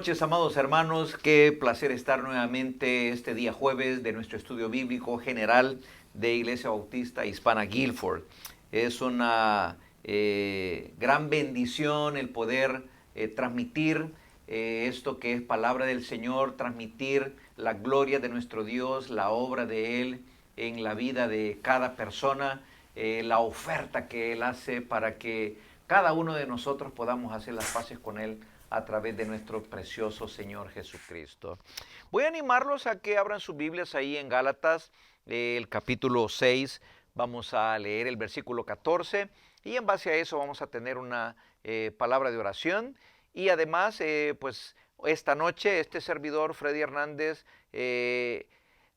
noches, amados hermanos. Qué placer estar nuevamente este día jueves de nuestro estudio bíblico general de Iglesia Bautista Hispana Guilford. Es una gran bendición el poder transmitir esto que es palabra del Señor, transmitir la gloria de nuestro Dios, la obra de Él en la vida de cada persona, la oferta que Él hace para que cada uno de nosotros podamos hacer las paces con Él a través de nuestro precioso Señor Jesucristo. Voy a animarlos a que abran sus Biblias ahí en Gálatas, el capítulo 6. Vamos a leer el versículo 14 y en base a eso vamos a tener una palabra de oración. Y además, pues esta noche este servidor, Freddy Hernández,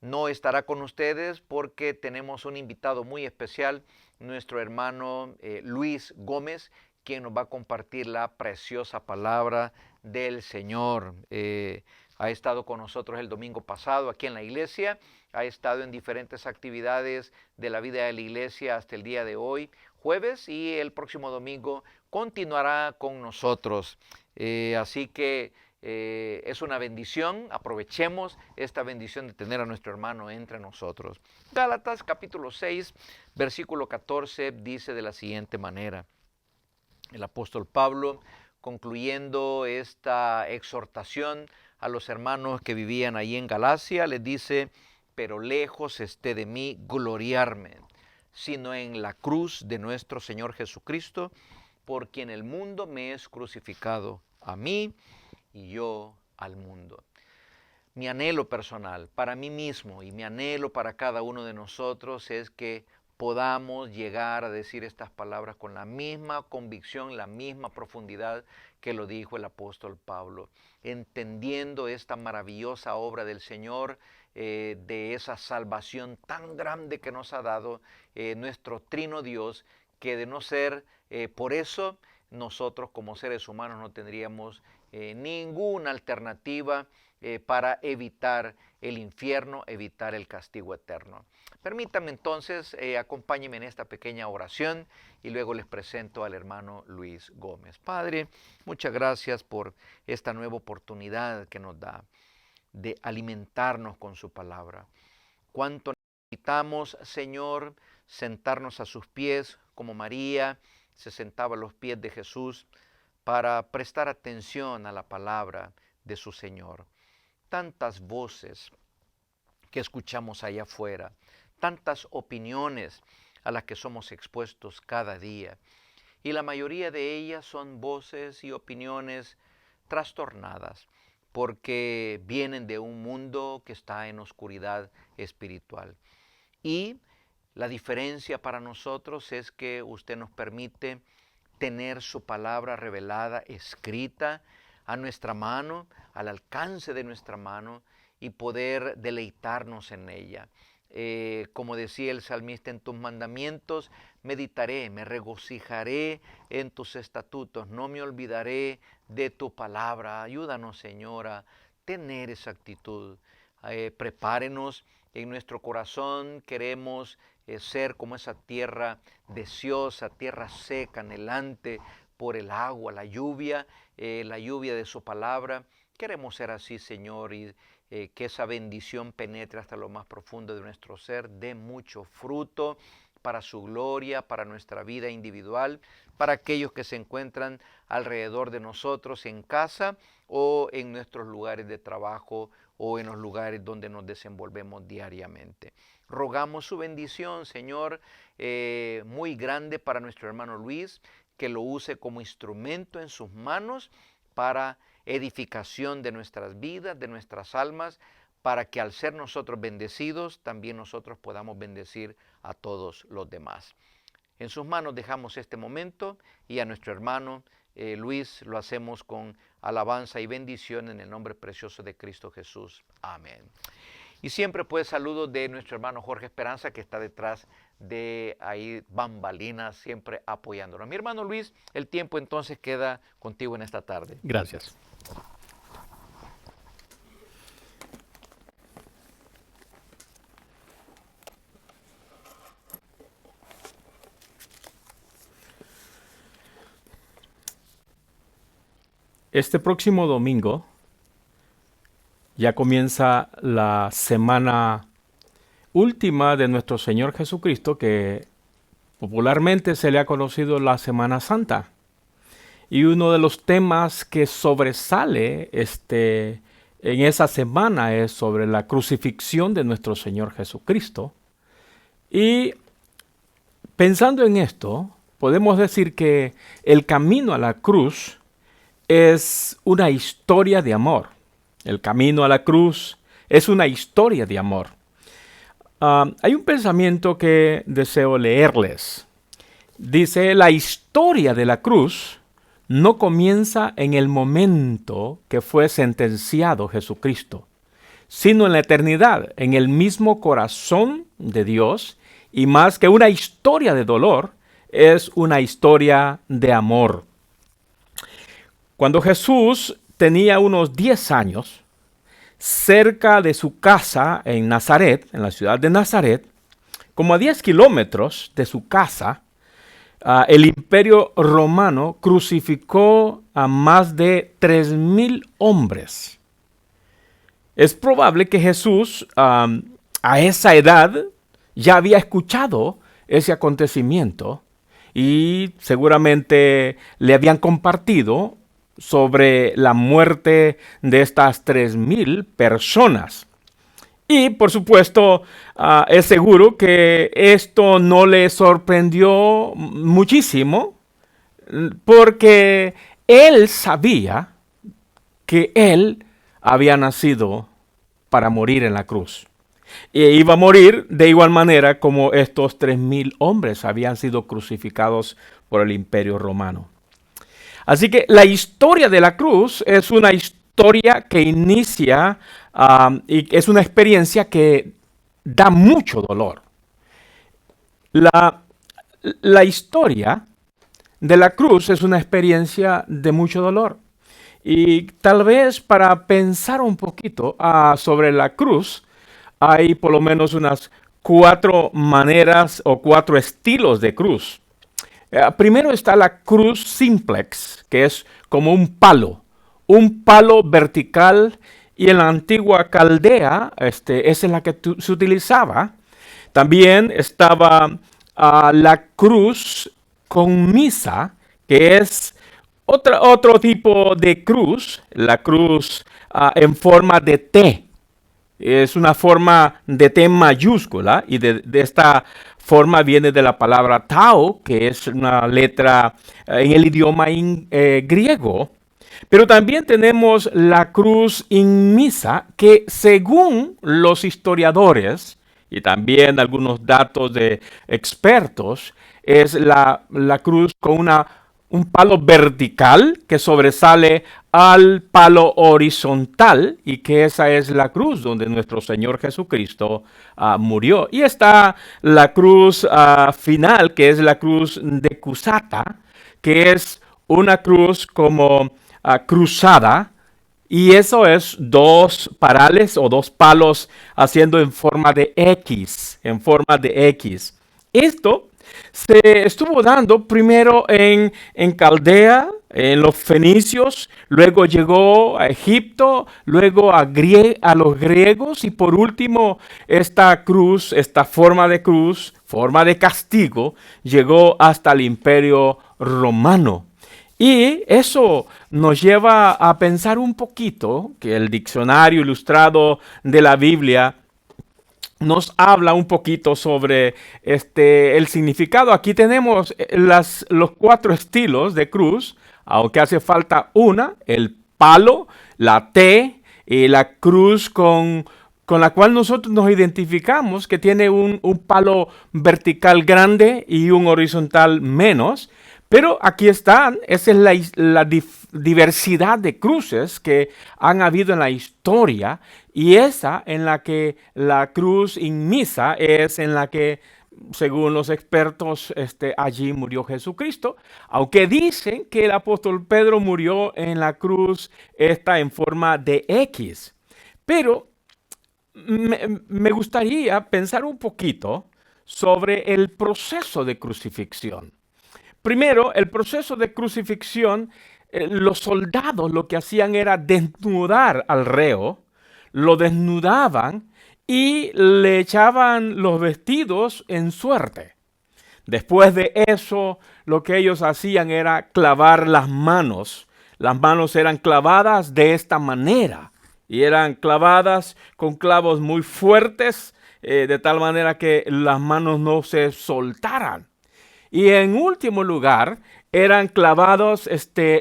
no estará con ustedes porque tenemos un invitado muy especial, nuestro hermano Luis Gómez, quien nos va a compartir la preciosa palabra del Señor. Ha estado con nosotros el domingo pasado aquí en la iglesia, ha estado en diferentes actividades de la vida de la iglesia hasta el día de hoy, jueves, y el próximo domingo continuará con nosotros. Así que es una bendición, aprovechemos esta bendición de tener a nuestro hermano entre nosotros. Gálatas capítulo 6, versículo 14 dice de la siguiente manera: el apóstol Pablo, concluyendo esta exhortación a los hermanos que vivían allí en Galacia, les dice: pero lejos esté de mí gloriarme, sino en la cruz de nuestro Señor Jesucristo, por quien el mundo me es crucificado, a mí y yo al mundo. Mi anhelo personal para mí mismo y mi anhelo para cada uno de nosotros es que podamos llegar a decir estas palabras con la misma convicción, la misma profundidad que lo dijo el apóstol Pablo, entendiendo esta maravillosa obra del Señor, de esa salvación tan grande que nos ha dado nuestro trino Dios, que de no ser por eso, nosotros como seres humanos no tendríamos ninguna alternativa para evitar el infierno, evitar el castigo eterno. Permítanme entonces, acompáñenme en esta pequeña oración y luego les presento al hermano Luis Gómez. Padre, muchas gracias por esta nueva oportunidad que nos da de alimentarnos con su palabra. Cuánto necesitamos, Señor, sentarnos a sus pies como María se sentaba a los pies de Jesús para prestar atención a la palabra de su Señor. Tantas voces que escuchamos allá afuera, tantas opiniones a las que somos expuestos cada día, y la mayoría de ellas son voces y opiniones trastornadas, porque vienen de un mundo que está en oscuridad espiritual. Y la diferencia para nosotros es que usted nos permite tener su palabra revelada, escrita a nuestra mano, al alcance de nuestra mano, y poder deleitarnos en ella. Como decía el salmista: en tus mandamientos meditaré, me regocijaré en tus estatutos, no me olvidaré de tu palabra. Ayúdanos, Señor, a tener esa actitud. Prepárenos en nuestro corazón, queremos ser como esa tierra deseosa, tierra seca, anhelante por el agua, la lluvia de su palabra. Queremos ser así, Señor, y que esa bendición penetre hasta lo más profundo de nuestro ser, dé mucho fruto para su gloria, para nuestra vida individual, para aquellos que se encuentran alrededor de nosotros en casa o en nuestros lugares de trabajo o en los lugares donde nos desenvolvemos diariamente. Rogamos su bendición, Señor, muy grande para nuestro hermano Luis, que lo use como instrumento en sus manos para edificación de nuestras vidas, de nuestras almas, para que al ser nosotros bendecidos, también nosotros podamos bendecir a todos los demás. En sus manos dejamos este momento y a nuestro hermano Luis lo hacemos con alabanza y bendición en el nombre precioso de Cristo Jesús. Amén. Y siempre pues saludos de nuestro hermano Jorge Esperanza, que está detrás de ahí bambalinas, siempre apoyándonos. Mi hermano Luis, el tiempo entonces queda contigo en esta tarde. Gracias. Este próximo domingo Ya comienza la semana última de nuestro Señor Jesucristo, que popularmente se le ha conocido la Semana Santa. Y uno de los temas que sobresale en esa semana es sobre la crucifixión de nuestro Señor Jesucristo. Y pensando en esto, podemos decir que el camino a la cruz es una historia de amor. El camino a la cruz es una historia de amor. Hay un pensamiento que deseo leerles. Dice, la historia de la cruz no comienza en el momento que fue sentenciado Jesucristo, sino en la eternidad, en el mismo corazón de Dios, y más que una historia de dolor, es una historia de amor. Cuando Jesús tenía unos 10 años, cerca de su casa en Nazaret, en la ciudad de Nazaret, como a 10 kilómetros de su casa, el Imperio Romano crucificó a más de 3,000 hombres. Es probable que Jesús a esa edad ya había escuchado ese acontecimiento y seguramente le habían compartido sobre la muerte de estas 3,000 personas. Y por supuesto, es seguro que esto no le sorprendió muchísimo, porque él sabía que él había nacido para morir en la cruz. E iba a morir de igual manera como estos 3,000 hombres habían sido crucificados por el Imperio Romano. Así que la historia de la cruz es una historia que inicia y es una experiencia que da mucho dolor. La historia de la cruz es una experiencia de mucho dolor. Y tal vez para pensar un poquito sobre la cruz, hay por lo menos unas 4 maneras o 4 estilos de cruz. Primero está la cruz simplex, que es como un palo vertical, y en la antigua Caldea esa es la que se utilizaba. También estaba la cruz con misa, que es otro tipo de cruz, la cruz en forma de T. Es una forma de T mayúscula, y de esta forma viene de la palabra tau, que es una letra en el idioma griego. Pero también tenemos la cruz inmisa, que según los historiadores y también algunos datos de expertos, es la cruz con un palo vertical que sobresale al palo horizontal, y que esa es la cruz donde nuestro Señor Jesucristo murió. Y está la cruz final, que es la cruz de Cusata, que es una cruz como cruzada, y eso es 2 parales o 2 palos haciendo en forma de X, Esto se estuvo dando primero en Caldea, en los fenicios, luego llegó a Egipto, luego a los griegos, y por último esta cruz, esta forma de cruz, forma de castigo, llegó hasta el Imperio Romano. Y eso nos lleva a pensar un poquito que el diccionario ilustrado de la Biblia nos habla un poquito sobre el significado. Aquí tenemos los 4 estilos de cruz, aunque hace falta una: el palo, la T y la cruz con la cual nosotros nos identificamos, que tiene un palo vertical grande y un horizontal menos. Pero aquí están, esa es la diversidad de cruces que han habido en la historia, y esa en la que la cruz inmisa es en la que, según los expertos, allí murió Jesucristo, aunque dicen que el apóstol Pedro murió en la cruz esta en forma de X. Pero me gustaría pensar un poquito sobre el proceso de crucifixión. Primero, el proceso de crucifixión, los soldados lo que hacían era desnudar al reo, lo desnudaban y le echaban los vestidos en suerte. Después de eso, lo que ellos hacían era clavar las manos. Las manos eran clavadas de esta manera y eran clavadas con clavos muy fuertes, de tal manera que las manos no se soltaran. Y en último lugar, eran clavados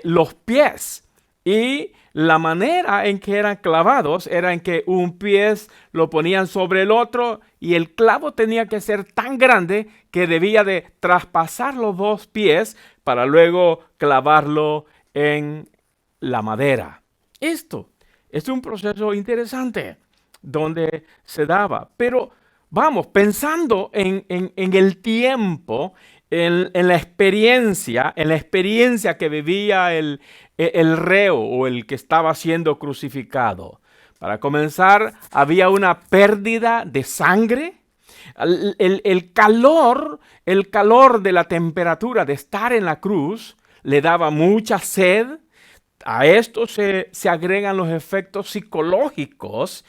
los pies. Y la manera en que eran clavados era en que un pie lo ponían sobre el otro y el clavo tenía que ser tan grande que debía de traspasar los dos pies para luego clavarlo en la madera. Esto es un proceso interesante donde se daba. Pero vamos, pensando en el tiempo, en la experiencia que vivía el reo o el que estaba siendo crucificado. Para comenzar, había una pérdida de sangre. El calor de la temperatura de estar en la cruz le daba mucha sed. A esto se agregan los efectos psicológicos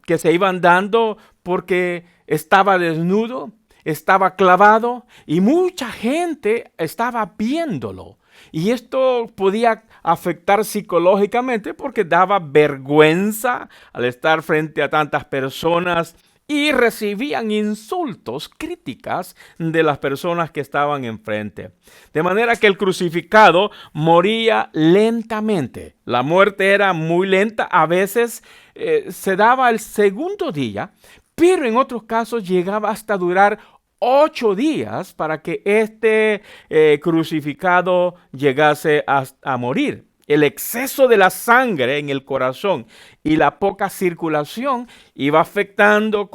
que se iban dando porque estaba desnudo, estaba clavado y mucha gente estaba viéndolo. Y esto podía afectar psicológicamente porque daba vergüenza al estar frente a tantas personas y recibían insultos, críticas de las personas que estaban enfrente. De manera que el crucificado moría lentamente. La muerte era muy lenta. A veces se daba el segundo día, pero en otros casos llegaba hasta durar 8 días para que este crucificado llegase a morir. El exceso de la sangre en el corazón y la poca circulación iba afectando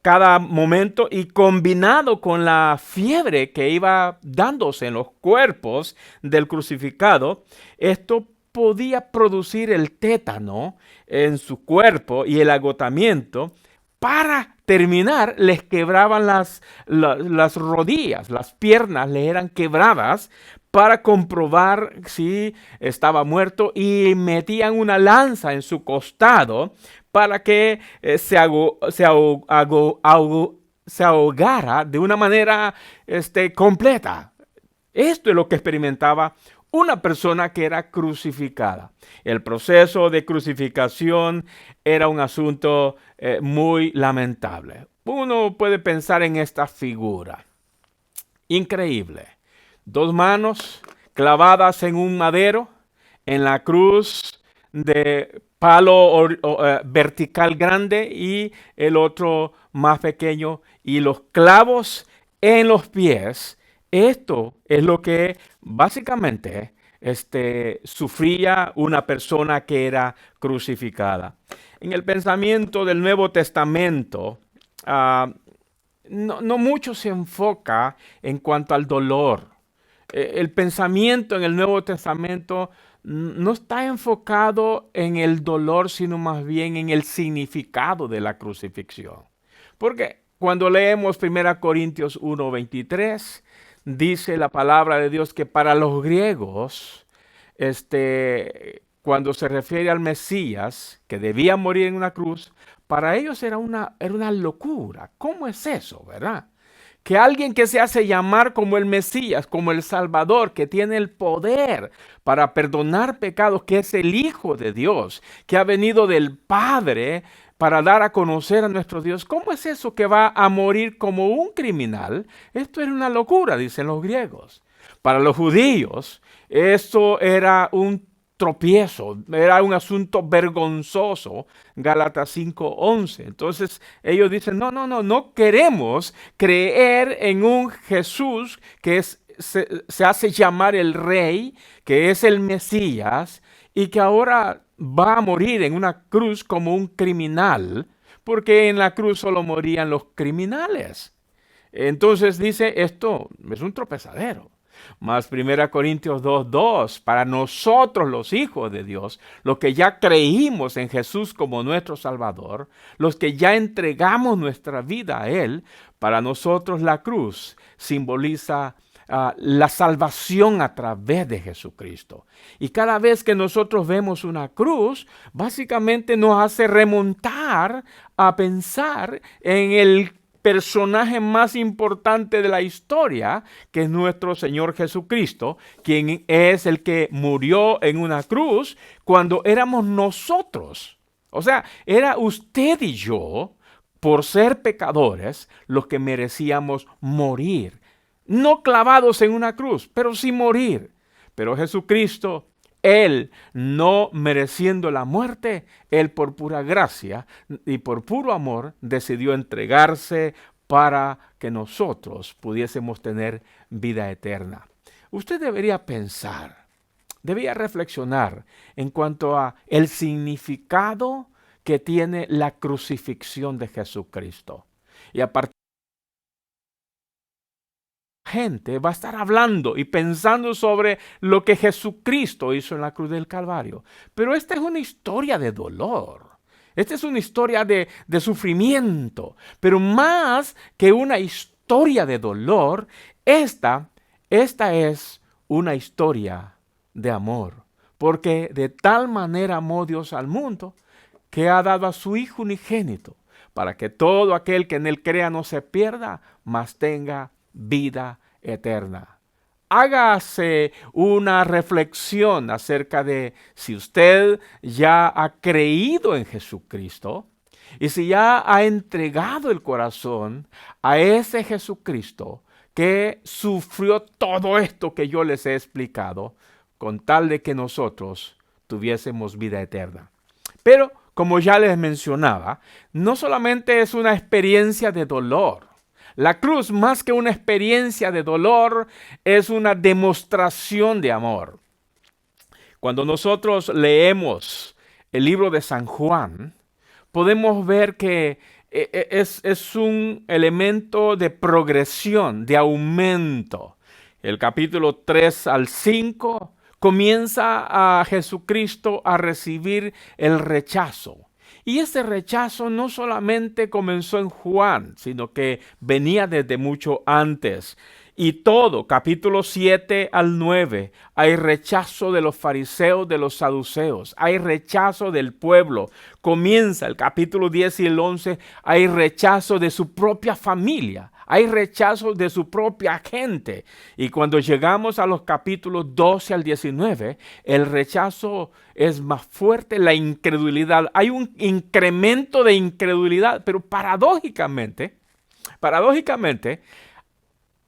cada momento, y combinado con la fiebre que iba dándose en los cuerpos del crucificado, esto podía producir el tétano en su cuerpo y el agotamiento. Para terminar, les quebraban las rodillas, las piernas le eran quebradas para comprobar si estaba muerto, y metían una lanza en su costado para que se ahogara de una manera completa. Esto es lo que experimentaba una persona que era crucificada. El proceso de crucificación era un asunto muy lamentable. Uno puede pensar en esta figura. Increíble. 2 manos clavadas en un madero, en la cruz de palo vertical grande y el otro más pequeño, y los clavos en los pies. Esto es lo que básicamente sufría una persona que era crucificada. En el pensamiento del Nuevo Testamento, no mucho se enfoca en cuanto al dolor. El pensamiento en el Nuevo Testamento no está enfocado en el dolor, sino más bien en el significado de la crucifixión. Porque cuando leemos 1 Corintios 1:23, dice la palabra de Dios que para los griegos, cuando se refiere al Mesías, que debía morir en una cruz, para ellos era una locura. ¿Cómo es eso, verdad? Que alguien que se hace llamar como el Mesías, como el Salvador, que tiene el poder para perdonar pecados, que es el Hijo de Dios, que ha venido del Padre para dar a conocer a nuestro Dios. ¿Cómo es eso que va a morir como un criminal? Esto era una locura, dicen los griegos. Para los judíos, eso era un tropiezo, era un asunto vergonzoso, Gálatas 5:11. Entonces ellos dicen, no queremos creer en un Jesús que se hace llamar el Rey, que es el Mesías, y que ahora va a morir en una cruz como un criminal, porque en la cruz solo morían los criminales. Entonces dice, esto es un tropezadero. Más 1 Corintios 2:2, para nosotros los hijos de Dios, los que ya creímos en Jesús como nuestro Salvador, los que ya entregamos nuestra vida a Él, para nosotros la cruz simboliza la salvación a través de Jesucristo. Y cada vez que nosotros vemos una cruz, básicamente nos hace remontar a pensar en el personaje más importante de la historia, que es nuestro Señor Jesucristo, quien es el que murió en una cruz cuando éramos nosotros. O sea, era usted y yo, por ser pecadores, los que merecíamos morir. No clavados en una cruz, pero sí morir. Pero Jesucristo, Él, no mereciendo la muerte, Él por pura gracia y por puro amor decidió entregarse para que nosotros pudiésemos tener vida eterna. Usted debería pensar, debería reflexionar en cuanto a el significado que tiene la crucifixión de Jesucristo. Y a partir gente va a estar hablando y pensando sobre lo que Jesucristo hizo en la cruz del Calvario. Pero esta es una historia de dolor. Esta es una historia de sufrimiento. Pero más que una historia de dolor, esta es una historia de amor. Porque de tal manera amó Dios al mundo que ha dado a su Hijo unigénito, para que todo aquel que en Él crea no se pierda, mas tenga vida eterna. Hágase una reflexión acerca de si usted ya ha creído en Jesucristo y si ya ha entregado el corazón a ese Jesucristo que sufrió todo esto que yo les he explicado con tal de que nosotros tuviésemos vida eterna. Pero, como ya les mencionaba, no solamente es una experiencia de dolor. La cruz, más que una experiencia de dolor, es una demostración de amor. Cuando nosotros leemos el libro de San Juan, podemos ver que es un elemento de progresión, de aumento. El capítulo 3 al 5 comienza a Jesucristo a recibir el rechazo. Y ese rechazo no solamente comenzó en Juan, sino que venía desde mucho antes. Y todo, capítulo 7 al 9, hay rechazo de los fariseos, de los saduceos, hay rechazo del pueblo. Comienza el capítulo 10 y el 11, hay rechazo de su propia familia. Hay rechazo de su propia gente. Y cuando llegamos a los capítulos 12 al 19, el rechazo es más fuerte, la incredulidad. Hay un incremento de incredulidad, pero paradójicamente,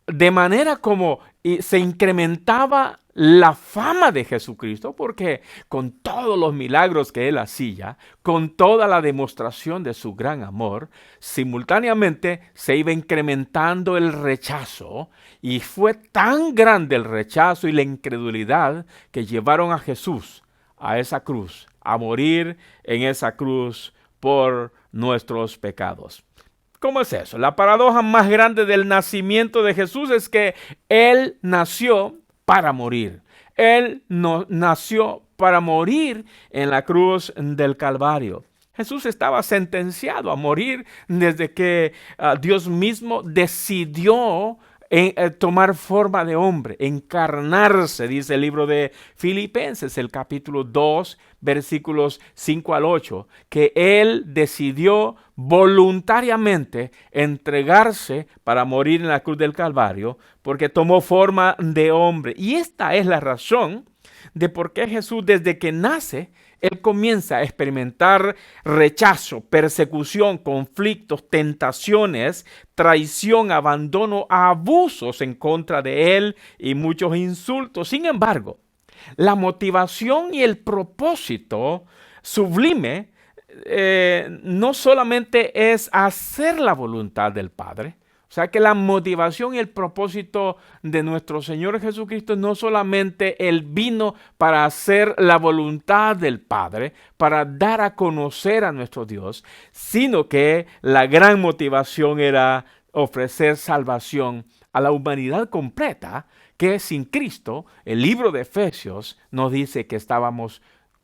de manera como se incrementaba la fama de Jesucristo, porque con todos los milagros que Él hacía, con toda la demostración de su gran amor, simultáneamente se iba incrementando el rechazo, y fue tan grande el rechazo y la incredulidad que llevaron a Jesús a esa cruz, a morir en esa cruz por nuestros pecados. ¿Cómo es eso? La paradoja más grande del nacimiento de Jesús es que Él nació para morir. Él no nació para morir en la cruz del Calvario. Jesús estaba sentenciado a morir desde que Dios mismo decidió tomar forma de hombre, encarnarse, dice el libro de Filipenses, el capítulo 2, versículos 5 al 8, que Él decidió voluntariamente entregarse para morir en la cruz del Calvario, porque tomó forma de hombre. Y esta es la razón de por qué Jesús, desde que nace, Él comienza a experimentar rechazo, persecución, conflictos, tentaciones, traición, abandono, abusos en contra de Él y muchos insultos. Sin embargo, la motivación y el propósito sublime no solamente es hacer la voluntad del Padre. O sea que la motivación y el propósito de nuestro Señor Jesucristo no solamente Él vino para hacer la voluntad del Padre, para dar a conocer a nuestro Dios, sino que la gran motivación era ofrecer salvación a la humanidad completa, que sin Cristo, el libro de Efesios nos dice que estábamos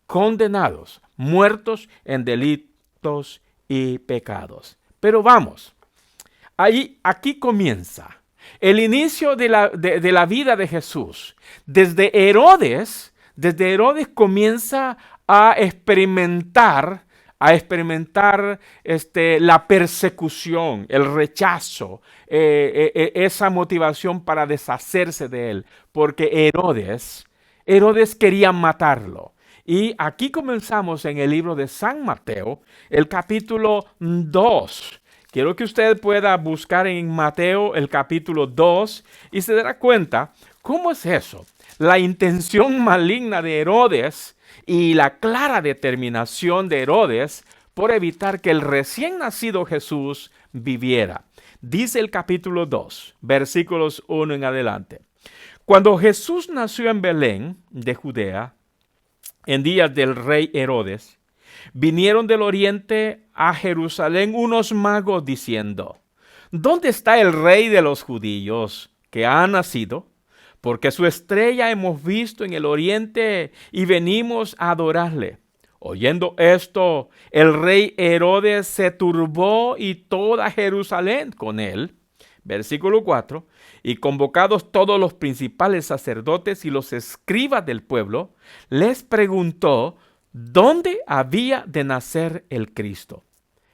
condenados, muertos en delitos y pecados. Pero vamos. Aquí comienza El inicio de la vida de Jesús. Desde Herodes comienza a experimentar la persecución, el rechazo, esa motivación para deshacerse de él, porque Herodes quería matarlo. Y aquí comenzamos en el libro de San Mateo, el capítulo 2. Quiero que usted pueda buscar en Mateo el capítulo 2 y se dará cuenta cómo es eso. La intención maligna de Herodes y la clara determinación de Herodes por evitar que el recién nacido Jesús viviera. Dice el capítulo 2, versículos 1 en adelante. Cuando Jesús nació en Belén de Judea, en días del rey Herodes, vinieron del oriente a Jerusalén unos magos diciendo: ¿Dónde está el rey de los judíos que ha nacido? Porque su estrella hemos visto en el oriente y venimos a adorarle. Oyendo esto, el rey Herodes se turbó y toda Jerusalén con él. Versículo 4. Y convocados todos los principales sacerdotes y los escribas del pueblo, les preguntó dónde había de nacer el Cristo.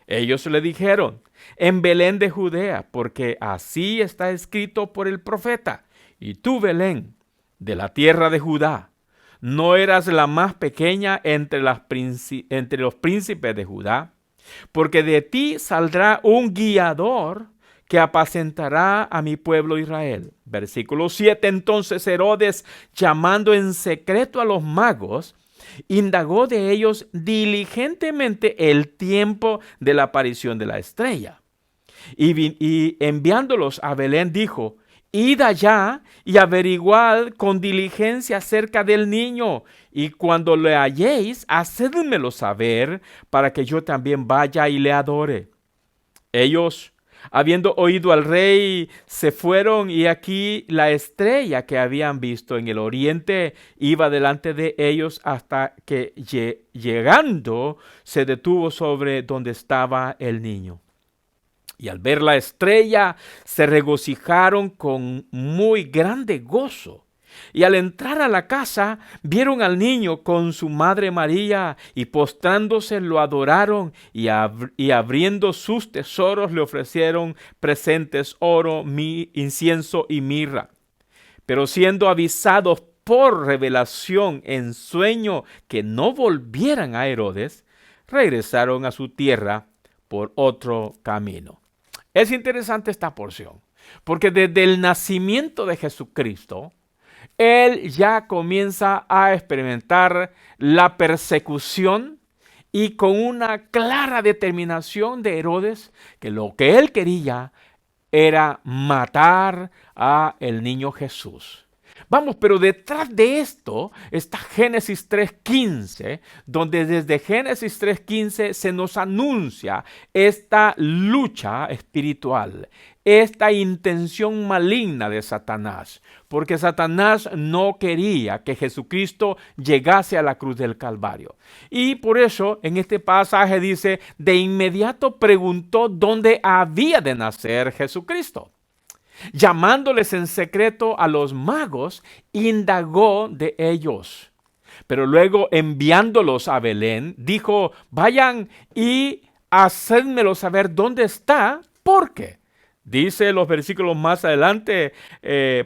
Ellos le dijeron: en Belén de Judea, porque así está escrito por el profeta. Y tú, Belén, de la tierra de Judá, no eras la más pequeña entre los príncipes de Judá, porque de ti saldrá un guiador que apacentará a mi pueblo Israel. Versículo 7. Entonces Herodes, llamando en secreto a los magos, indagó de ellos diligentemente el tiempo de la aparición de la estrella. Y enviándolos a Belén dijo: id allá y averiguad con diligencia acerca del niño, y cuando le halléis, hacédmelo saber, para que yo también vaya y le adore. Ellos, habiendo oído al rey, se fueron, y aquí la estrella que habían visto en el oriente iba delante de ellos hasta que llegando se detuvo sobre donde estaba el niño. Y al ver la estrella se regocijaron con muy grande gozo. Y al entrar a la casa vieron al niño con su madre María, y postrándose lo adoraron, y abriendo sus tesoros le ofrecieron presentes: oro, incienso y mirra. Pero siendo avisados por revelación en sueño que no volvieran a Herodes, regresaron a su tierra por otro camino. Es interesante esta porción, porque desde el nacimiento de Jesucristo, Él ya comienza a experimentar la persecución, y con una clara determinación de Herodes, que lo que él quería era matar a el niño Jesús. Vamos, pero detrás de esto está Génesis 3:15, donde desde Génesis 3:15 se nos anuncia esta lucha espiritual, esta intención maligna de Satanás, porque Satanás no quería que Jesucristo llegase a la cruz del Calvario. Y por eso en este pasaje dice: de inmediato preguntó dónde había de nacer Jesucristo. Llamándoles en secreto a los magos, indagó de ellos. Pero luego, enviándolos a Belén, dijo: vayan y hacedmelo saber dónde está, porque dice los versículos más adelante,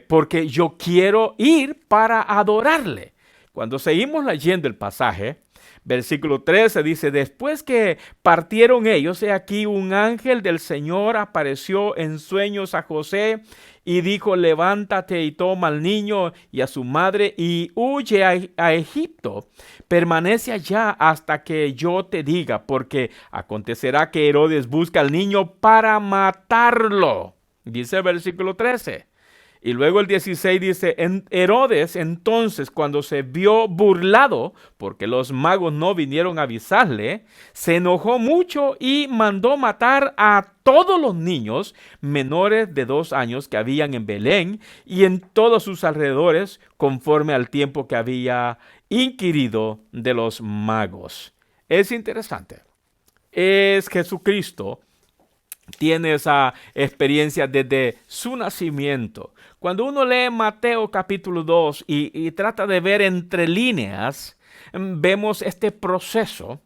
porque yo quiero ir para adorarle. Cuando seguimos leyendo el pasaje, versículo 13 dice: después que partieron ellos, he aquí un ángel del Señor apareció en sueños a José y dijo: levántate y toma al niño y a su madre y huye a Egipto. Permanece allá hasta que yo te diga, porque acontecerá que Herodes busca al niño para matarlo. Dice el versículo 13. Y luego el 16 dice: Herodes entonces, cuando se vio burlado porque los magos no vinieron a avisarle, se enojó mucho y mandó matar a todos los niños menores de 2 años que habían en Belén y en todos sus alrededores, conforme al tiempo que había inquirido de los magos. Es interesante. Es Jesucristo tiene esa experiencia desde su nacimiento. Cuando uno lee Mateo capítulo 2 y trata de ver entre líneas, vemos este proceso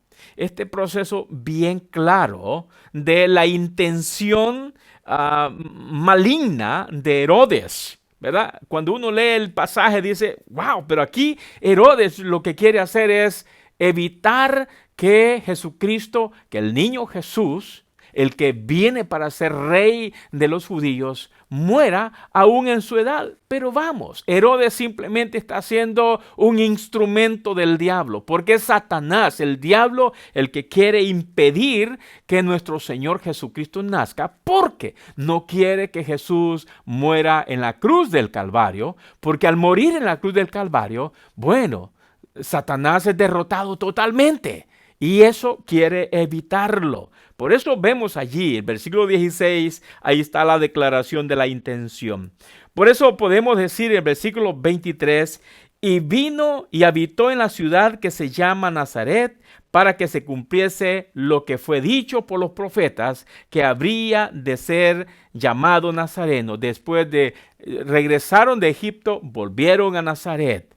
bien claro de la intención maligna de Herodes, ¿verdad? Cuando uno lee el pasaje dice, wow, pero aquí Herodes lo que quiere hacer es evitar que Jesucristo, que el niño Jesús, el que viene para ser rey de los judíos, muera aún en su edad. Pero vamos, Herodes simplemente está siendo un instrumento del diablo, porque es Satanás, el diablo, el que quiere impedir que nuestro Señor Jesucristo nazca, porque no quiere que Jesús muera en la cruz del Calvario, porque al morir en la cruz del Calvario, bueno, Satanás es derrotado totalmente. Y eso quiere evitarlo. Por eso vemos allí, el versículo 16, ahí está la declaración de la intención. Por eso podemos decir en el versículo 23, y vino y habitó en la ciudad que se llama Nazaret, para que se cumpliese lo que fue dicho por los profetas, que habría de ser llamado Nazareno. Después de regresaron de Egipto, volvieron a Nazaret.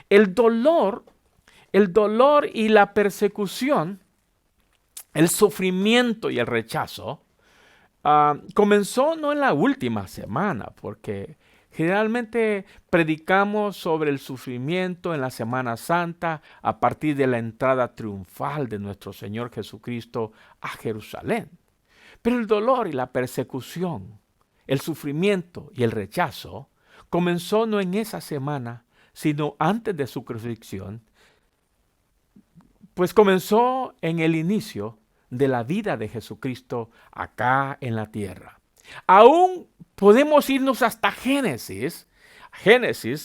El dolor y la persecución, el sufrimiento y el rechazo, comenzó no en la última semana, porque generalmente predicamos sobre el sufrimiento en la Semana Santa a partir de la entrada triunfal de nuestro Señor Jesucristo a Jerusalén. Pero el dolor y la persecución, el sufrimiento y el rechazo comenzó no en esa semana, sino antes de su crucifixión. Pues comenzó en el inicio de la vida de Jesucristo acá en la tierra. Aún podemos irnos hasta Génesis,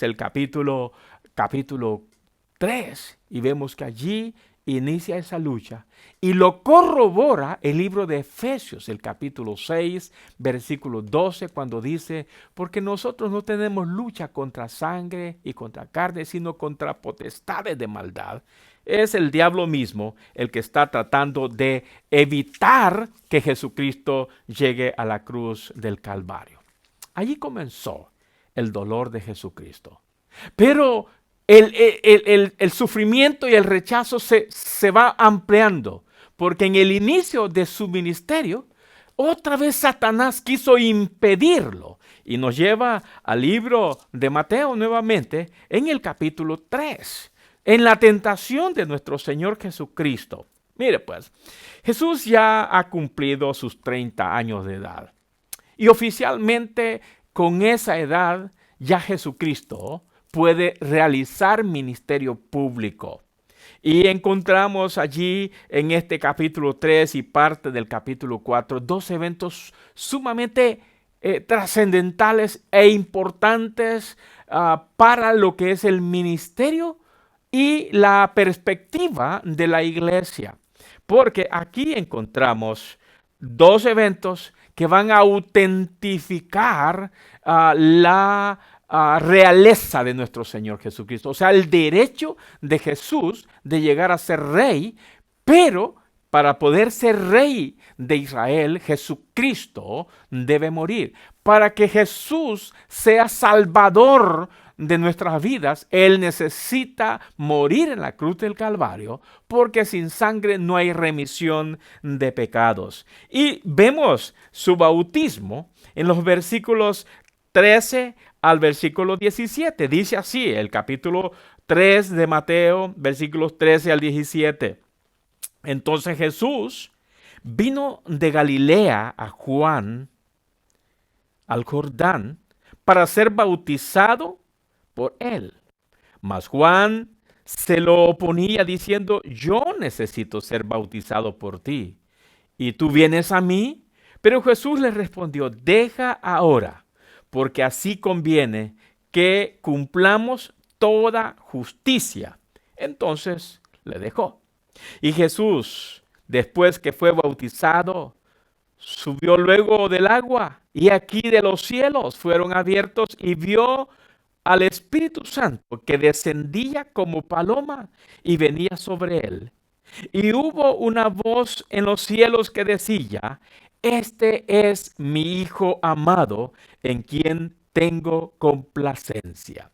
el capítulo 3, y vemos que allí inicia esa lucha. Y lo corrobora el libro de Efesios, el capítulo 6, versículo 12, cuando dice, porque nosotros no tenemos lucha contra sangre y contra carne, sino contra potestades de maldad. Es el diablo mismo el que está tratando de evitar que Jesucristo llegue a la cruz del Calvario. Allí comenzó el dolor de Jesucristo. Pero el sufrimiento y el rechazo se va ampliando, porque en el inicio de su ministerio, otra vez Satanás quiso impedirlo. Y nos lleva al libro de Mateo nuevamente en el capítulo 3. En la tentación de nuestro Señor Jesucristo. Mire pues, Jesús ya ha cumplido sus 30 años de edad. Y oficialmente con esa edad ya Jesucristo puede realizar ministerio público. Y encontramos allí en este capítulo 3 y parte del capítulo 4 dos eventos sumamente trascendentales e importantes para lo que es el ministerio y la perspectiva de la iglesia. Porque aquí encontramos dos eventos que van a autentificar la realeza de nuestro Señor Jesucristo. O sea, el derecho de Jesús de llegar a ser rey, pero para poder ser rey de Israel, Jesucristo debe morir. Para que Jesús sea salvador de nuestras vidas, Él necesita morir en la cruz del Calvario, porque sin sangre no hay remisión de pecados. Y vemos su bautismo en los versículos 13 al versículo 17. Dice así, el capítulo 3 de Mateo, versículos 13 al 17. Entonces Jesús vino de Galilea a Juan, al Jordán, para ser bautizado por él. Mas Juan se lo oponía diciendo, yo necesito ser bautizado por ti, ¿y tú vienes a mí? Pero Jesús le respondió, deja ahora, porque así conviene que cumplamos toda justicia. Entonces le dejó. Y Jesús, después que fue bautizado, subió luego del agua, y aquí de los cielos fueron abiertos, y vio al Espíritu Santo que descendía como paloma y venía sobre él. Y hubo una voz en los cielos que decía, este es mi Hijo amado en quien tengo complacencia.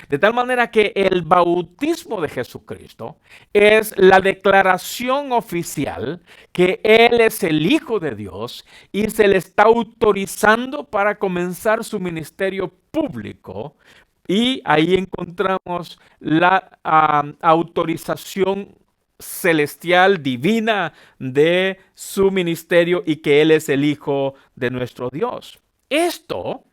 De tal manera que el bautismo de Jesucristo es la declaración oficial que Él es el Hijo de Dios y se le está autorizando para comenzar su ministerio público. Y ahí encontramos la autorización celestial, divina de su ministerio y que Él es el Hijo de nuestro Dios. Esto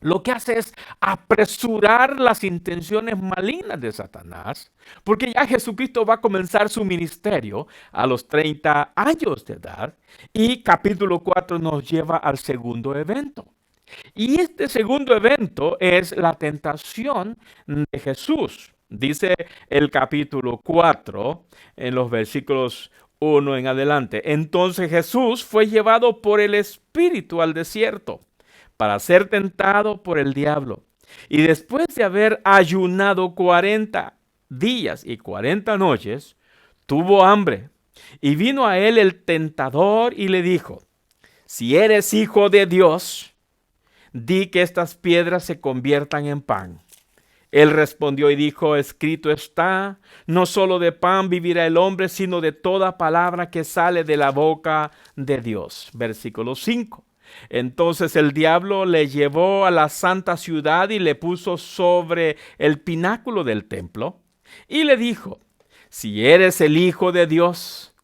lo que hace es apresurar las intenciones malignas de Satanás, porque ya Jesucristo va a comenzar su ministerio a los 30 años de edad y capítulo 4 nos lleva al segundo evento. Y este segundo evento es la tentación de Jesús. Dice el capítulo 4 en los versículos 1 en adelante. Entonces Jesús fue llevado por el Espíritu al desierto para ser tentado por el diablo. Y después de haber ayunado 40 días y 40 noches, tuvo hambre. Y vino a él el tentador y le dijo, si eres hijo de Dios, di que estas piedras se conviertan en pan. Él respondió y dijo, escrito está, no solo de pan vivirá el hombre, sino de toda palabra que sale de la boca de Dios. Versículo 5. Entonces el diablo le llevó a la santa ciudad y le puso sobre el pináculo del templo y le dijo, si eres el Hijo de Dios,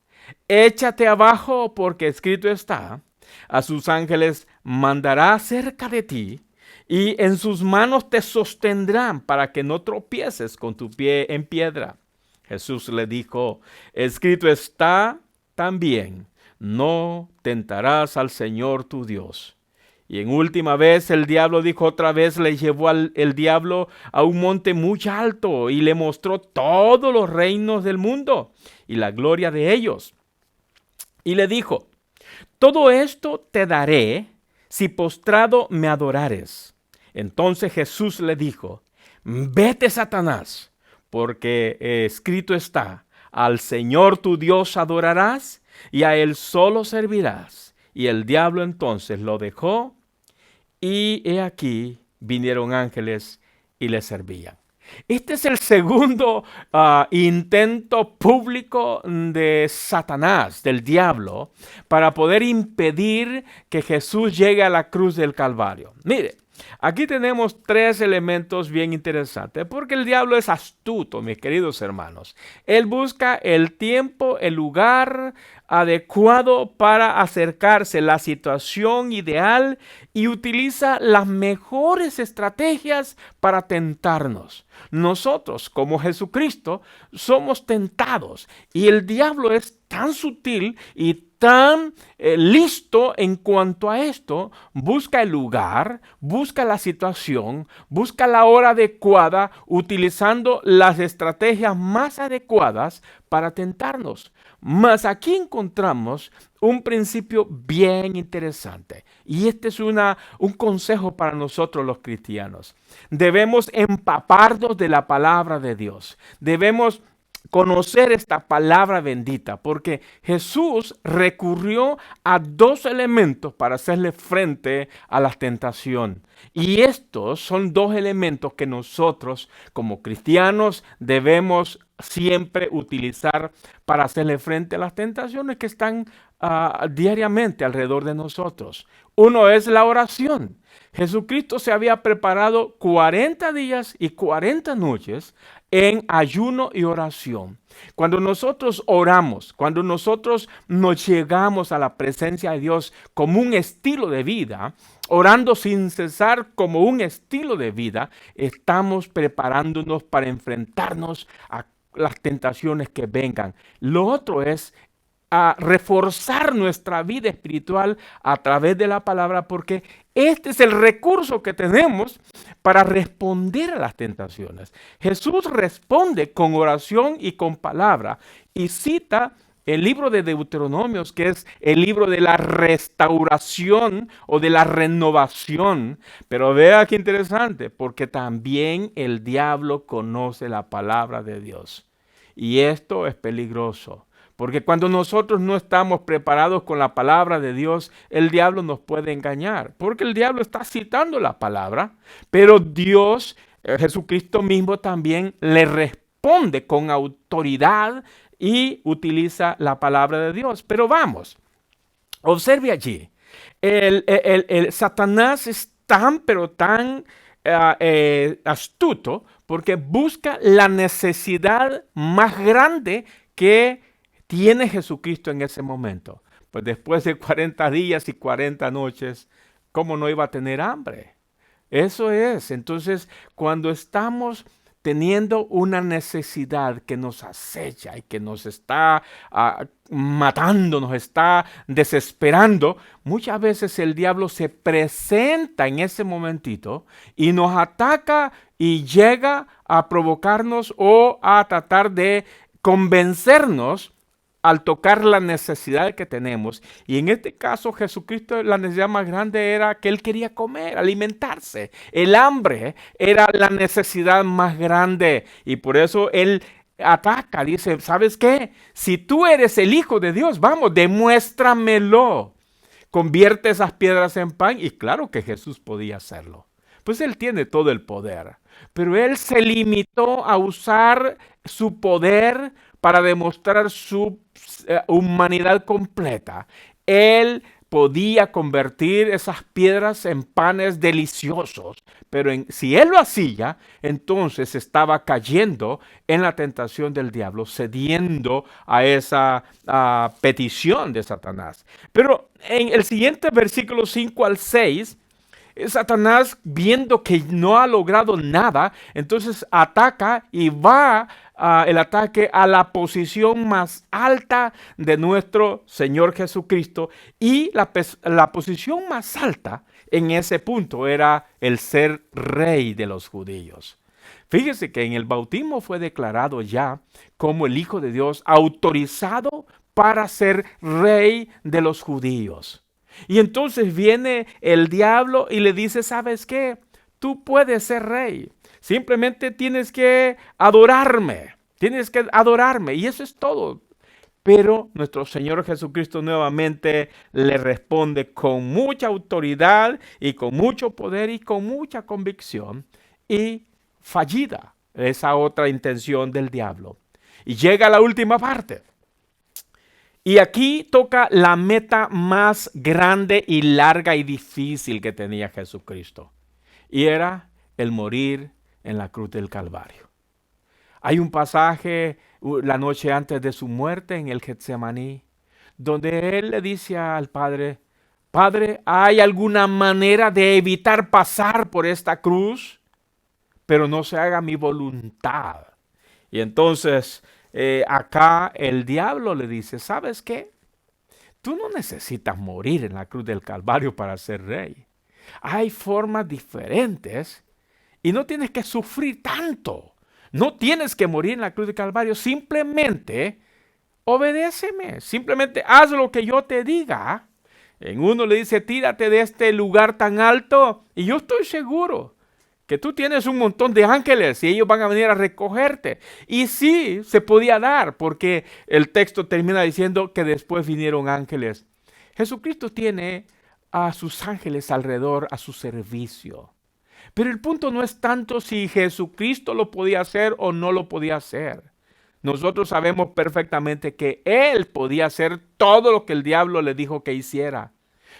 échate abajo porque escrito está, a sus ángeles mandará cerca de ti y en sus manos te sostendrán para que no tropieces con tu pie en piedra. Jesús le dijo, escrito está también, no tentarás al Señor tu Dios. Y en última vez el diablo dijo otra vez, le llevó el diablo a un monte muy alto y le mostró todos los reinos del mundo y la gloria de ellos. Y le dijo, todo esto te daré si postrado me adorares. Entonces Jesús le dijo, vete, Satanás, porque escrito está, al Señor tu Dios adorarás y a Él solo servirás. Y el diablo entonces lo dejó y he aquí vinieron ángeles y le servían. Este es el segundo intento público de Satanás, del diablo, para poder impedir que Jesús llegue a la cruz del Calvario. Mire, aquí tenemos tres elementos bien interesantes, porque el diablo es astuto, mis queridos hermanos. Él busca el tiempo, el lugar adecuado para acercarse, la situación ideal y utiliza las mejores estrategias para tentarnos. Nosotros, como Jesucristo, somos tentados y el diablo es tan sutil y tan listo en cuanto a esto, busca el lugar, busca la situación, busca la hora adecuada, utilizando las estrategias más adecuadas para tentarnos. Mas aquí encontramos un principio bien interesante y este es un consejo para nosotros los cristianos. Debemos empaparnos de la palabra de Dios. Debemos conocer esta palabra bendita, porque Jesús recurrió a dos elementos para hacerle frente a la tentación. Y estos son dos elementos que nosotros como cristianos debemos siempre utilizar para hacerle frente a las tentaciones que están diariamente alrededor de nosotros. Uno es la oración. Jesucristo se había preparado 40 días y 40 noches en ayuno y oración. Cuando nosotros oramos, cuando nosotros nos llegamos a la presencia de Dios como un estilo de vida, orando sin cesar como un estilo de vida, estamos preparándonos para enfrentarnos a las tentaciones que vengan. Lo otro es a reforzar nuestra vida espiritual a través de la palabra, porque este es el recurso que tenemos para responder a las tentaciones. Jesús responde con oración y con palabra y cita el libro de Deuteronomios, que es el libro de la restauración o de la renovación. Pero vea qué interesante, porque también el diablo conoce la palabra de Dios. Y esto es peligroso, Porque cuando nosotros no estamos preparados con la palabra de Dios, el diablo nos puede engañar. Porque el diablo está citando la palabra, pero Dios, Jesucristo mismo también le responde con autoridad y utiliza la palabra de Dios. Pero vamos, observe allí. El Satanás es tan, pero tan astuto porque busca la necesidad más grande que tiene Jesucristo en ese momento. Pues después de 40 días y 40 noches, ¿cómo no iba a tener hambre? Eso es. Entonces, cuando estamos teniendo una necesidad que nos acecha y que nos está matando, nos está desesperando, muchas veces el diablo se presenta en ese momentito y nos ataca y llega a provocarnos o a tratar de convencernos al tocar la necesidad que tenemos. Y en este caso, Jesucristo, la necesidad más grande era que él quería comer, alimentarse. El hambre era la necesidad más grande. Y por eso él ataca, dice, ¿sabes qué? Si tú eres el Hijo de Dios, vamos, demuéstramelo. Convierte esas piedras en pan. Y claro que Jesús podía hacerlo. Pues él tiene todo el poder. Pero él se limitó a usar su poder para demostrar su humanidad completa. Él podía convertir esas piedras en panes deliciosos, pero si él lo hacía, entonces estaba cayendo en la tentación del diablo, cediendo a esa petición de Satanás. Pero en el siguiente versículo 5 al 6, Satanás, viendo que no ha logrado nada, entonces ataca y va el ataque a la posición más alta de nuestro Señor Jesucristo. Y la posición más alta en ese punto era el ser rey de los judíos. Fíjese que en el bautismo fue declarado ya como el Hijo de Dios, autorizado para ser rey de los judíos. Y entonces viene el diablo y le dice, ¿sabes qué? Tú puedes ser rey. Simplemente tienes que adorarme. Tienes que adorarme. Y eso es todo. Pero nuestro Señor Jesucristo nuevamente le responde con mucha autoridad y con mucho poder y con mucha convicción. Y fallida esa otra intención del diablo. Y llega a la última parte. Y aquí toca la meta más grande y larga y difícil que tenía Jesucristo. Y era el morir en la cruz del Calvario. Hay un pasaje la noche antes de su muerte en el Getsemaní, donde él le dice al Padre, Padre, ¿hay alguna manera de evitar pasar por esta cruz? Pero no se haga mi voluntad. Y entonces acá el diablo le dice, ¿sabes qué? Tú no necesitas morir en la cruz del Calvario para ser rey. Hay formas diferentes y no tienes que sufrir tanto. No tienes que morir en la cruz del Calvario. Simplemente obedéceme. Simplemente haz lo que yo te diga. En uno le dice, tírate de este lugar tan alto. Y yo estoy seguro que tú tienes un montón de ángeles y ellos van a venir a recogerte. Y sí, se podía dar, porque el texto termina diciendo que después vinieron ángeles. Jesucristo tiene a sus ángeles alrededor a su servicio. Pero el punto no es tanto si Jesucristo lo podía hacer o no lo podía hacer. Nosotros sabemos perfectamente que Él podía hacer todo lo que el diablo le dijo que hiciera.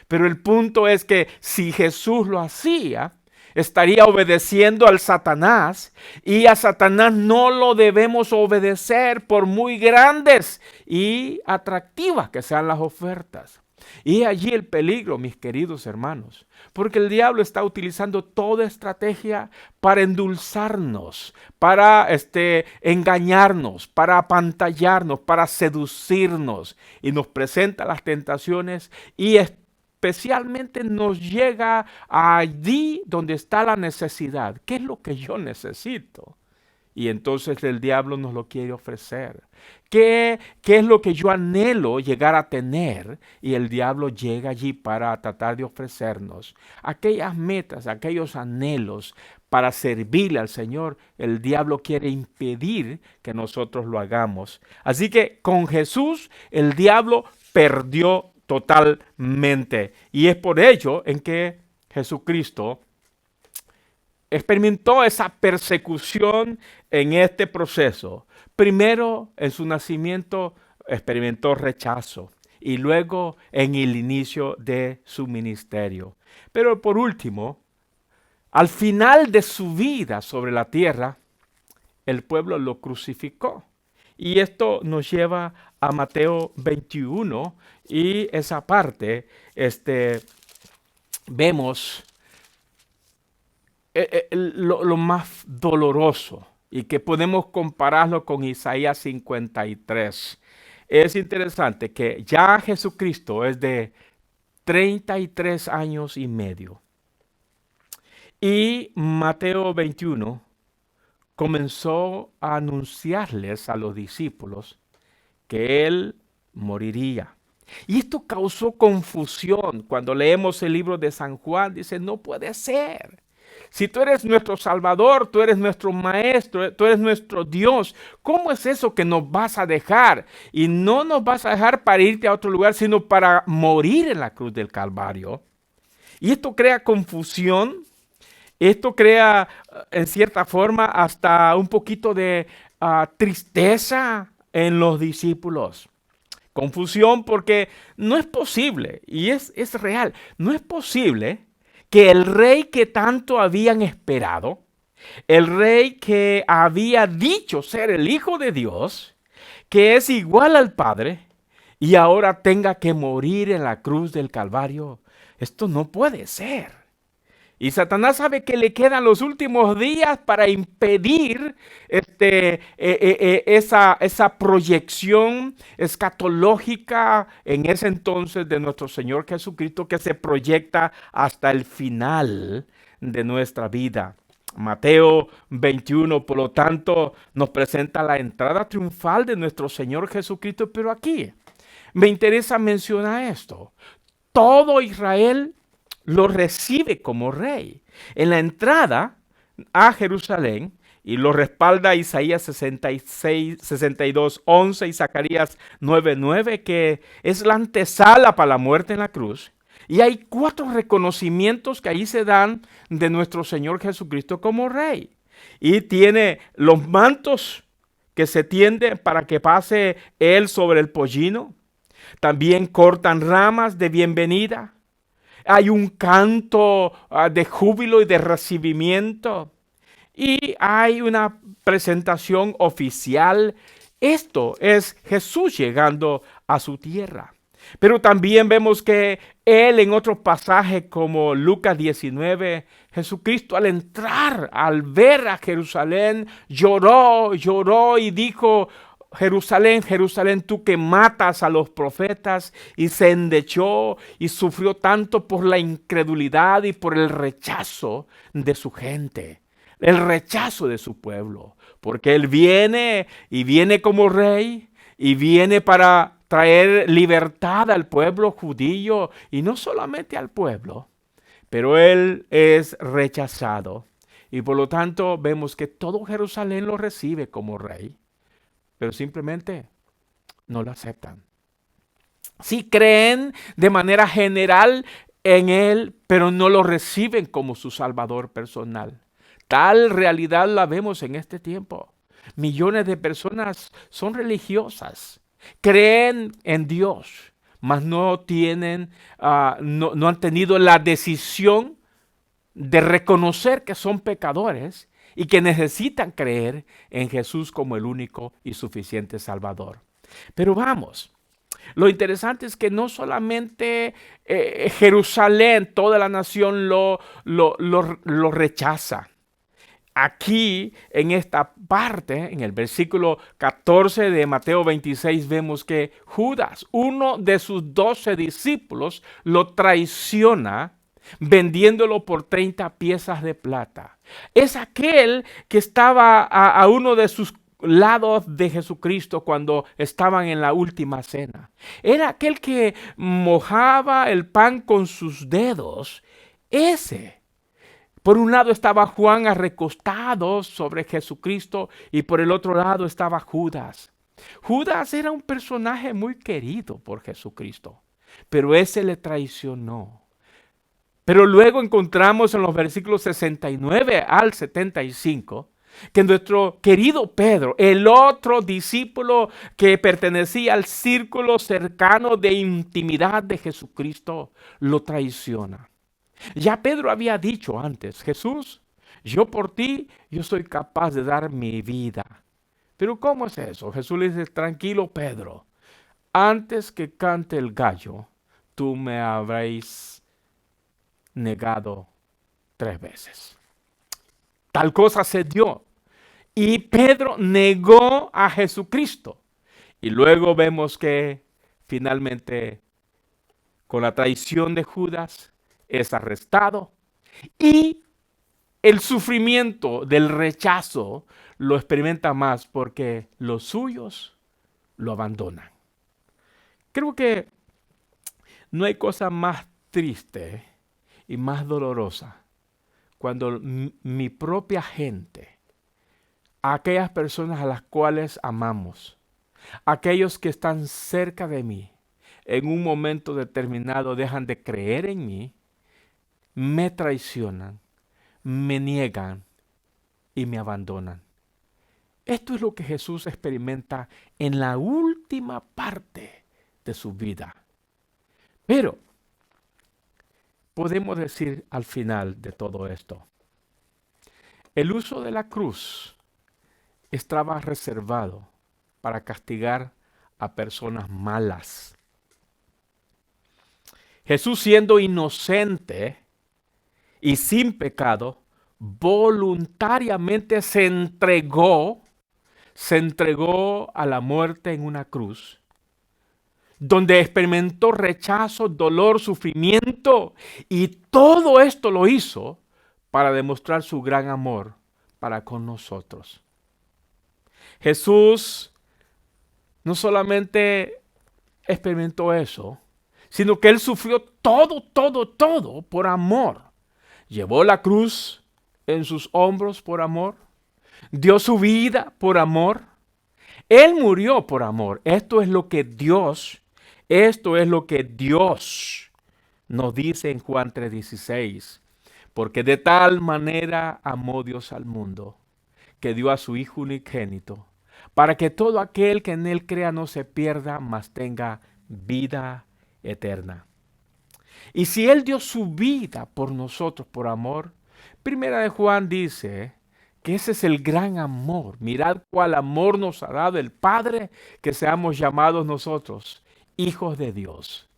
Pero el punto es que si Jesús lo hacía, estaría obedeciendo al Satanás, y a Satanás no lo debemos obedecer por muy grandes y atractivas que sean las ofertas. Y allí el peligro, mis queridos hermanos, porque el diablo está utilizando toda estrategia para endulzarnos, para engañarnos, para apantallarnos, para seducirnos, y nos presenta las tentaciones y especialmente nos llega allí donde está la necesidad. ¿Qué es lo que yo necesito? Y entonces el diablo nos lo quiere ofrecer. ¿Qué es lo que yo anhelo llegar a tener? Y el diablo llega allí para tratar de ofrecernos aquellas metas, aquellos anhelos para servirle al Señor. El diablo quiere impedir que nosotros lo hagamos. Así que con Jesús el diablo perdió totalmente. Y es por ello en que Jesucristo experimentó esa persecución en este proceso. Primero, en su nacimiento, experimentó rechazo y luego en el inicio de su ministerio. Pero por último, al final de su vida sobre la tierra, el pueblo lo crucificó. Y esto nos lleva a Mateo 21 y esa parte vemos lo más doloroso y que podemos compararlo con Isaías 53. Es interesante que ya Jesucristo es de 33 años y medio. Y Mateo 21 comenzó a anunciarles a los discípulos que Él moriría. Y esto causó confusión. Cuando leemos el libro de San Juan, dice, no puede ser. Si tú eres nuestro Salvador, tú eres nuestro Maestro, tú eres nuestro Dios, ¿cómo es eso que nos vas a dejar? Y no nos vas a dejar para irte a otro lugar, sino para morir en la cruz del Calvario. Y esto crea confusión, esto crea en cierta forma hasta un poquito de tristeza en los discípulos. Confusión porque no es posible, y es real, no es posible que el rey que tanto habían esperado, el rey que había dicho ser el Hijo de Dios, que es igual al Padre, y ahora tenga que morir en la cruz del Calvario. Esto no puede ser. Y Satanás sabe que le quedan los últimos días para impedir esa proyección escatológica en ese entonces de nuestro Señor Jesucristo que se proyecta hasta el final de nuestra vida. Mateo 21, por lo tanto, nos presenta la entrada triunfal de nuestro Señor Jesucristo, pero aquí me interesa mencionar esto. Todo Israel lo recibe como rey. En la entrada a Jerusalén, y lo respalda Isaías 62, 11 y Zacarías 9, 9, que es la antesala para la muerte en la cruz. Y hay 4 reconocimientos que ahí se dan de nuestro Señor Jesucristo como rey. Y tiene los mantos que se tienden para que pase Él sobre el pollino. También cortan ramas de bienvenida. Hay un canto de júbilo y de recibimiento. Y hay una presentación oficial. Esto es Jesús llegando a su tierra. Pero también vemos que Él en otro pasaje como Lucas 19, Jesucristo al entrar, al ver a Jerusalén, lloró y dijo, Jerusalén, Jerusalén, tú que matas a los profetas, y se endechó y sufrió tanto por la incredulidad y por el rechazo de su gente, el rechazo de su pueblo, porque Él viene y viene como rey y viene para traer libertad al pueblo judío y no solamente al pueblo, pero Él es rechazado y por lo tanto vemos que todo Jerusalén lo recibe como rey. Pero simplemente no lo aceptan. Sí creen de manera general en Él, pero no lo reciben como su Salvador personal. Tal realidad la vemos en este tiempo. Millones de personas son religiosas, creen en Dios, mas no han tenido la decisión de reconocer que son pecadores y que necesitan creer en Jesús como el único y suficiente Salvador. Pero vamos, lo interesante es que no solamente Jerusalén, toda la nación lo rechaza. Aquí, en esta parte, en el versículo 14 de Mateo 26, vemos que Judas, uno de sus 12 discípulos, lo traiciona vendiéndolo por 30 piezas de plata. Es aquel que estaba a uno de sus lados de Jesucristo cuando estaban en la última cena. Era aquel que mojaba el pan con sus dedos. Ese. Por un lado estaba Juan recostado sobre Jesucristo y por el otro lado estaba Judas. Judas era un personaje muy querido por Jesucristo, pero ese le traicionó. Pero luego encontramos en los versículos 69 al 75 que nuestro querido Pedro, el otro discípulo que pertenecía al círculo cercano de intimidad de Jesucristo, lo traiciona. Ya Pedro había dicho antes: Jesús, yo por ti, yo soy capaz de dar mi vida. Pero ¿cómo es eso? Jesús le dice: tranquilo, Pedro, antes que cante el gallo, tú me habréis negado 3 veces. Tal cosa se dio. Y Pedro negó a Jesucristo. Y luego vemos que finalmente, con la traición de Judas, es arrestado. Y el sufrimiento del rechazo lo experimenta más porque los suyos lo abandonan. Creo que no hay cosa más triste y más dolorosa cuando mi propia gente, aquellas personas a las cuales amamos, aquellos que están cerca de mí, en un momento determinado dejan de creer en mí, me traicionan, me niegan y me abandonan. Esto es lo que Jesús experimenta en la última parte de su vida. Pero podemos decir al final de todo esto, el uso de la cruz estaba reservado para castigar a personas malas. Jesús, siendo inocente y sin pecado, voluntariamente se entregó a la muerte en una cruz, donde experimentó rechazo, dolor, sufrimiento, y todo esto lo hizo para demostrar su gran amor para con nosotros. Jesús no solamente experimentó eso, sino que Él sufrió todo por amor. Llevó la cruz en sus hombros por amor, dio su vida por amor. Él murió por amor. Esto es lo que Dios nos dice en Juan 3:16. Porque de tal manera amó Dios al mundo, que dio a su Hijo unigénito, para que todo aquel que en Él crea no se pierda, mas tenga vida eterna. Y si Él dio su vida por nosotros por amor, Primera de Juan dice que ese es el gran amor. Mirad cuál amor nos ha dado el Padre, que seamos llamados nosotros hijos de Dios.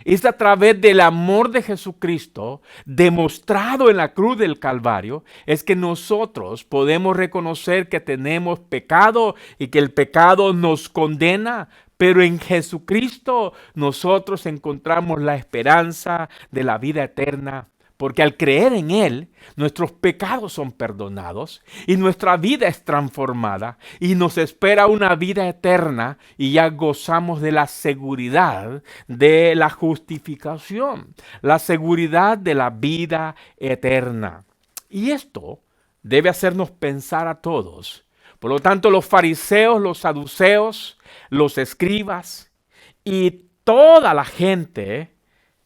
Es a través del amor de Jesucristo, demostrado en la cruz del Calvario, es que nosotros podemos reconocer que tenemos pecado y que el pecado nos condena. Pero en Jesucristo nosotros encontramos la esperanza de la vida eterna, porque al creer en Él, nuestros pecados son perdonados y nuestra vida es transformada y nos espera una vida eterna, y ya gozamos de la seguridad de la justificación, la seguridad de la vida eterna. Y esto debe hacernos pensar a todos. Por lo tanto, los fariseos, los saduceos, los escribas y toda la gente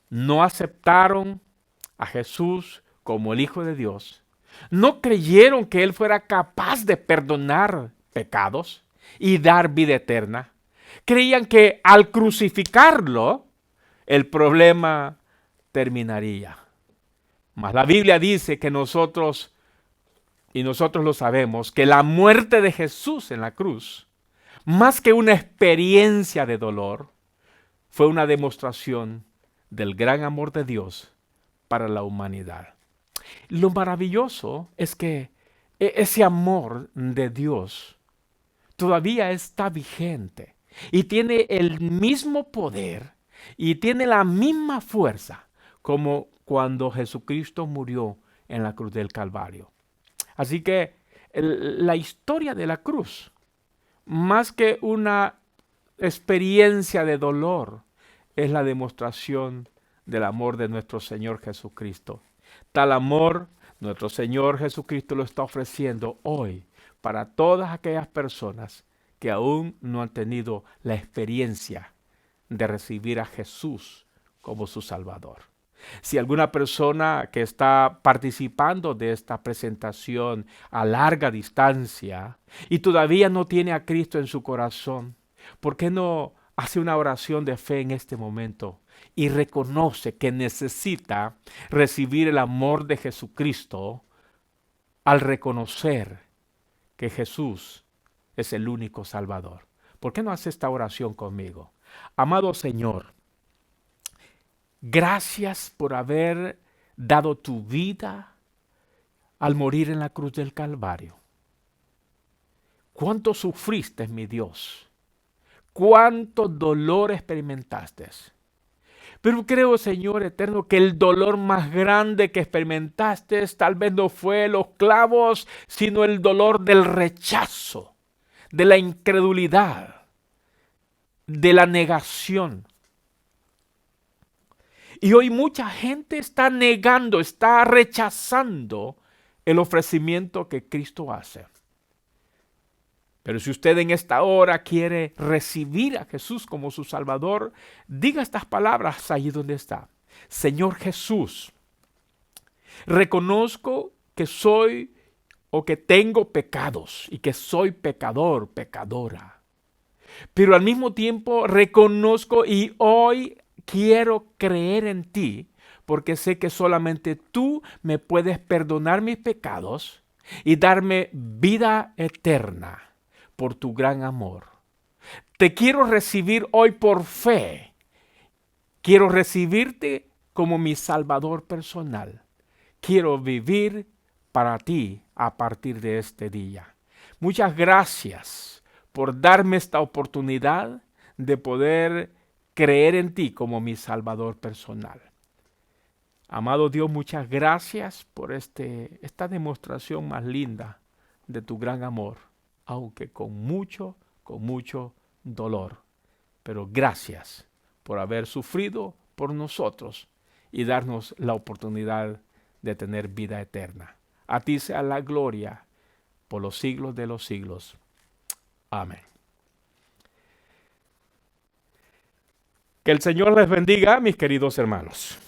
no aceptaron a Jesús como el Hijo de Dios. No creyeron que Él fuera capaz de perdonar pecados y dar vida eterna. Creían que al crucificarlo, el problema terminaría. Mas la Biblia dice que nosotros lo sabemos, que la muerte de Jesús en la cruz, más que una experiencia de dolor, fue una demostración del gran amor de Dios para la humanidad. Lo maravilloso es que ese amor de Dios todavía está vigente y tiene el mismo poder y tiene la misma fuerza como cuando Jesucristo murió en la cruz del Calvario. Así que la historia de la cruz, más que una experiencia de dolor, es la demostración del amor de nuestro Señor Jesucristo. Tal amor, nuestro Señor Jesucristo lo está ofreciendo hoy para todas aquellas personas que aún no han tenido la experiencia de recibir a Jesús como su Salvador. Si alguna persona que está participando de esta presentación a larga distancia y todavía no tiene a Cristo en su corazón, ¿por qué no hace una oración de fe en este momento y reconoce que necesita recibir el amor de Jesucristo al reconocer que Jesús es el único Salvador? ¿Por qué no hace esta oración conmigo? Amado Señor, gracias por haber dado tu vida al morir en la cruz del Calvario. ¿Cuánto sufriste, mi Dios? ¿Cuánto dolor experimentaste? Pero creo, Señor eterno, que el dolor más grande que experimentaste tal vez no fue los clavos, sino el dolor del rechazo, de la incredulidad, de la negación. Y hoy mucha gente está negando, está rechazando el ofrecimiento que Cristo hace. Pero si usted en esta hora quiere recibir a Jesús como su Salvador, diga estas palabras allí donde está. Señor Jesús, reconozco que soy o que tengo pecados y que soy pecador, pecadora. Pero al mismo tiempo reconozco y hoy quiero creer en ti, porque sé que solamente tú me puedes perdonar mis pecados y darme vida eterna por tu gran amor. Te quiero recibir hoy por fe. Quiero recibirte como mi Salvador personal. Quiero vivir para ti a partir de este día. Muchas gracias por darme esta oportunidad de poder creer en ti como mi Salvador personal. Amado Dios, muchas gracias por esta demostración más linda de tu gran amor, aunque con mucho dolor. Pero gracias por haber sufrido por nosotros y darnos la oportunidad de tener vida eterna. A ti sea la gloria por los siglos de los siglos. Amén. Que el Señor les bendiga, mis queridos hermanos.